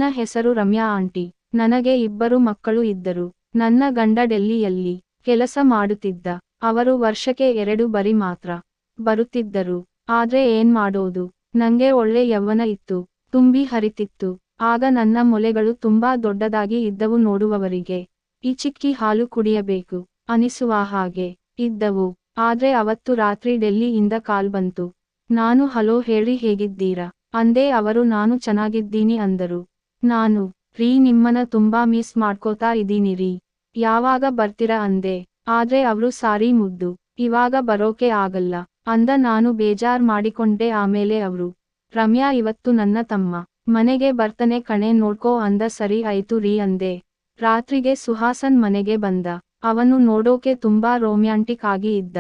ನನ್ನ ಹೆಸರು ರಮ್ಯಾ ಆಂಟಿ. ನನಗೆ 2 ಮಕ್ಕಳು ಇದ್ದರು. ನನ್ನ ಗಂಡ ಡೆಲ್ಲಿಯಲ್ಲಿ ಕೆಲಸ ಮಾಡುತ್ತಿದ್ದ. ಅವರು ವರ್ಷಕ್ಕೆ 2 ಬಾರಿ ಮಾತ್ರ ಬರುತ್ತಿದ್ದರು. ಆದ್ರೆ ಏನ್ ಮಾಡೋದು, ನಂಗೆ ಒಳ್ಳೆ ಯೌವನ ಇತ್ತು, ತುಂಬಿ ಹರಿತಿತ್ತು. ಆಗ ನನ್ನ ಮೊಲೆಗಳು ತುಂಬಾ ದೊಡ್ಡದಾಗಿ ಇದ್ದವು. ನೋಡುವವರಿಗೆ ಈ ಚಿಕ್ಕಿ ಹಾಲು ಕುಡಿಯಬೇಕು ಅನಿಸುವ ಹಾಗೆ ಇದ್ದವು. ಆದ್ರೆ ಅವತ್ತು ರಾತ್ರಿ ಡೆಲ್ಲಿಯಿಂದ ಕಾಲ್ ಬಂತು. ನಾನು ಹಲೋ ಹೇಳಿ ಹೇಗಿದ್ದೀರಾ ಅಂದೆ. ಅವರು ನಾನು ಚೆನ್ನಾಗಿದ್ದೀನಿ ಅಂದರು. ನಾನು ರೀ ನಿಮ್ಮನ್ನ ತುಂಬಾ ಮಿಸ್ ಮಾಡ್ಕೋತಾ ಇದೀನಿ ರೀ, ಯಾವಾಗ ಬರ್ತೀರಾ ಅಂದೆ. ಆದ್ರೆ ಅವ್ರು ಸಾರಿ ಮುದ್ದು, ಇವಾಗ ಬರೋಕೆ ಆಗಲ್ಲ ಅಂದ. ನಾನು ಬೇಜಾರ್ ಮಾಡಿಕೊಂಡೆ. ಆಮೇಲೆ ಅವ್ರು ರಮ್ಯಾ ಇವತ್ತು ನನ್ನ ತಮ್ಮ ಮನೆಗೆ ಬರ್ತಾನೆ ಕಣೆ ನೋಡ್ಕೋ ಅಂದ. ಸರಿ ಆಯ್ತು ರೀ ಅಂದೆ. ರಾತ್ರಿಗೆ ಸುಹಾಸನ್ ಮನೆಗೆ ಬಂದ. ಅವನು ನೋಡೋಕೆ ತುಂಬಾ ರೊಮ್ಯಾಂಟಿಕ್ ಆಗಿ ಇದ್ದ.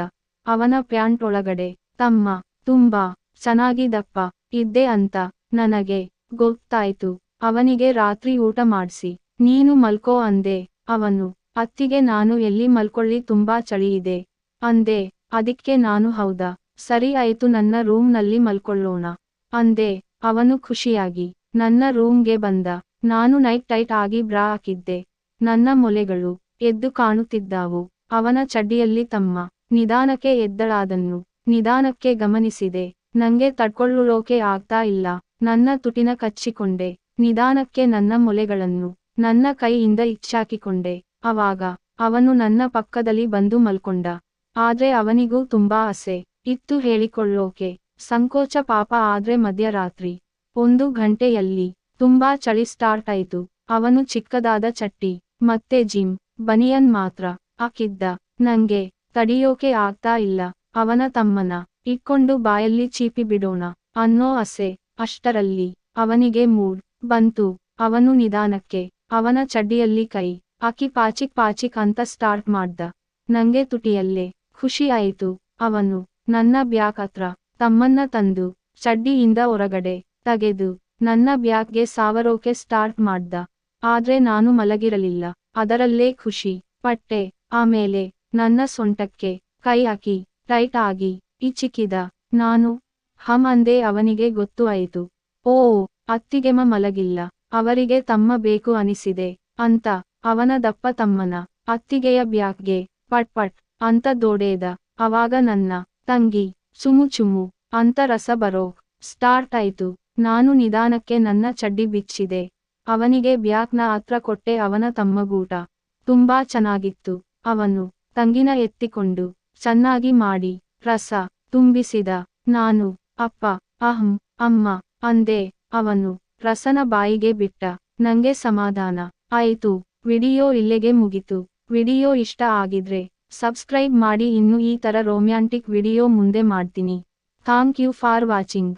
ಅವನ ಪ್ಯಾಂಟ್ ಒಳಗಡೆ ತಮ್ಮ ತುಂಬಾ ಚೆನ್ನಾಗಿ ದಪ್ಪ ಇದ್ದೆ ಅಂತ ನನಗೆ ಗೊತ್ತಾಯ್ತು. ಅವನಿಗೆ ರಾತ್ರಿ ಊಟ ಮಾಡ್ಸಿ ನೀನು ಮಲ್ಕೋ ಅಂದೆ. ಅವನು ಅತ್ತಿಗೆ ನಾನು ಎಲ್ಲಿ ಮಲ್ಕೊಳ್ಳಿ, ತುಂಬಾ ಚಳಿ ಇದೆ ಅಂದೆ. ಅದಕ್ಕೆ ನಾನು ಹೌದಾ ಸರಿ ಆಯ್ತು ನನ್ನ ರೂಮ್ ನಲ್ಲಿ ಮಲ್ಕೊಳ್ಳೋಣ ಅಂದೆ. ಅವನು ಖುಷಿಯಾಗಿ ನನ್ನ ರೂಮ್ಗೆ ಬಂದ. ನಾನು ನೈಟ್ ಟೈಟ್ ಆಗಿ ಬ್ರಾ ಹಾಕಿದ್ದೆ. ನನ್ನ ಮೊಲೆಗಳು ಎದ್ದು ಕಾಣುತ್ತಿದ್ದಾವು. ಅವನ ಚಡ್ಡಿಯಲ್ಲಿ ತಮ್ಮ ನಿಧಾನಕ್ಕೆ ಎದ್ದಳಾದನ್ನು ನಿಧಾನಕ್ಕೆ ಗಮನಿಸಿದೆ. ನಂಗೆ ತಡ್ಕೊಳ್ಳೋಕೆ ಆಗ್ತಾ ಇಲ್ಲ. ನನ್ನ ತುಟಿನ ಕಚ್ಚಿಕೊಂಡೆ. ನಿಧಾನಕ್ಕೆ ನನ್ನ ಮೊಲೆಗಳನ್ನು ನನ್ನ ಕೈಯಿಂದ ಇಚ್ಚಾಕಿಕೊಂಡೆ. ಅವಾಗ ಅವನು ನನ್ನ ಪಕ್ಕದಲ್ಲಿ ಬಂದು ಮಲ್ಕೊಂಡ. ಆದ್ರೆ ಅವನಿಗೂ ತುಂಬಾ ಆಸೆ ಇತ್ತು ಹೇಳಿಕೊಳ್ಳೋಕೆ, ಸಂಕೋಚ ಪಾಪ. ಆದ್ರೆ ಮಧ್ಯರಾತ್ರಿ 1 ಗಂಟೆಯಲ್ಲಿ ತುಂಬಾ ಚಳಿ ಸ್ಟಾರ್ಟ್ ಆಯ್ತು. ಅವನು ಚಿಕ್ಕದಾದ ಚಡ್ಡಿ ಮತ್ತೆ ಜಿಮ್ ಬನಿಯನ್ ಮಾತ್ರ ಹಾಕಿದ್ದ. ನಂಗೆ ತಡಿಯೋಕೆ ಆಗ್ತಾ ಇಲ್ಲ. ಅವನ ತಮ್ಮನ ಇಟ್ಕೊಂಡು ಬಾಯಲ್ಲಿ ಚೀಪಿ ಬಿಡೋಣ ಅನ್ನೋ ಆಸೆ. ಅಷ್ಟರಲ್ಲಿ ಅವನಿಗೆ ಮೂಡ್ ಬಂತು. ಅವನು ನಿಧಾನಕ್ಕೆ ಅವನ ಚಡ್ಡಿಯಲ್ಲಿ ಕೈ ಹಾಕಿ ಪಾಚಿಕ್ ಪಾಚಿಕ್ ಅಂತ ಸ್ಟಾರ್ಟ್ ಮಾಡ್ದ. ನಂಗೆ ತುಟಿಯಲ್ಲೇ ಖುಷಿ ಆಯಿತು. ಅವನು ನನ್ನ ಬ್ಯಾಗ್ ಹತ್ರ ತಮ್ಮನ್ನ ತಂದು ಚಡ್ಡಿಯಿಂದ ಹೊರಗಡೆ ತೆಗೆದು ನನ್ನ ಬ್ಯಾಗ್ಗೆ ಸಾವರೋಕೆ ಸ್ಟಾರ್ಟ್ ಮಾಡ್ದ. ಆದ್ರೆ ನಾನು ಮಲಗಿರಲಿಲ್ಲ, ಅದರಲ್ಲೇ ಖುಷಿ ಪಟ್ಟೆ. ಆಮೇಲೆ ನನ್ನ ಸೊಂಟಕ್ಕೆ ಕೈ ಹಾಕಿ ಟೈಟ್ ಆಗಿ ಇಚಿಕಿದ. ನಾನು ಹಮ್ ಅಂದೆ. ಅವನಿಗೆ ಗೊತ್ತು ಆಯಿತು. ಓ ಅತ್ತಿಗೆಮ್ಮ ಮಲಗಿಲ್ಲ, ಅವರಿಗೆ ತಮ್ಮ ಬೇಕು ಅನಿಸಿದೆ ಅಂತ. ಅವನ ದಪ್ಪ ತಮ್ಮನ ಅತ್ತಿಗೆಯ ಬ್ಯಾಗ್ಗೆ ಪಟ್ ಪಟ್ ಅಂತ ದೊಡೇದ. ಅವಾಗ ನನ್ನ ತಂಗಿ ಚುಮು ಚುಮು ಅಂತ ರಸ ಬರೋಕ್ ಸ್ಟಾರ್ಟ್ ಆಯ್ತು. ನಾನು ನಿಧಾನಕ್ಕೆ ನನ್ನ ಚಡ್ಡಿ ಬಿಚ್ಚಿದೆ. ಅವನಿಗೆ ಬ್ಯಾಗ್ನ ಹತ್ರ ಕೊಟ್ಟೆ. ಅವನ ತಮ್ಮಗೂಟ ತುಂಬಾ ಚೆನ್ನಾಗಿತ್ತು. ಅವನು ತಂಗಿನ ಎತ್ತಿಕೊಂಡು ಚೆನ್ನಾಗಿ ಮಾಡಿ ರಸ ತುಂಬಿಸಿದ. ನಾನು ಅಪ್ಪ ಅಹಂ ಅಮ್ಮ ಅಂದೆ. ಅವನು ರಸನ ಬಾಯಿಗೆ ಬಿಟ್ಟ. ನಂಗೆ ಸಮಾಧಾನ ಆಯ್ತು. ವಿಡಿಯೋ ಇಲ್ಲಿಗೆ ಮುಗಿತು. ವಿಡಿಯೋ ಇಷ್ಟ ಆಗಿದ್ರೆ ಸಬ್ಸ್ಕ್ರೈಬ್ ಮಾಡಿ. ಇನ್ನು ಈ ತರ ರೊಮ್ಯಾಂಟಿಕ್ ವಿಡಿಯೋ ಮುಂದೆ ಮಾಡ್ತೀನಿ. Thank you for watching.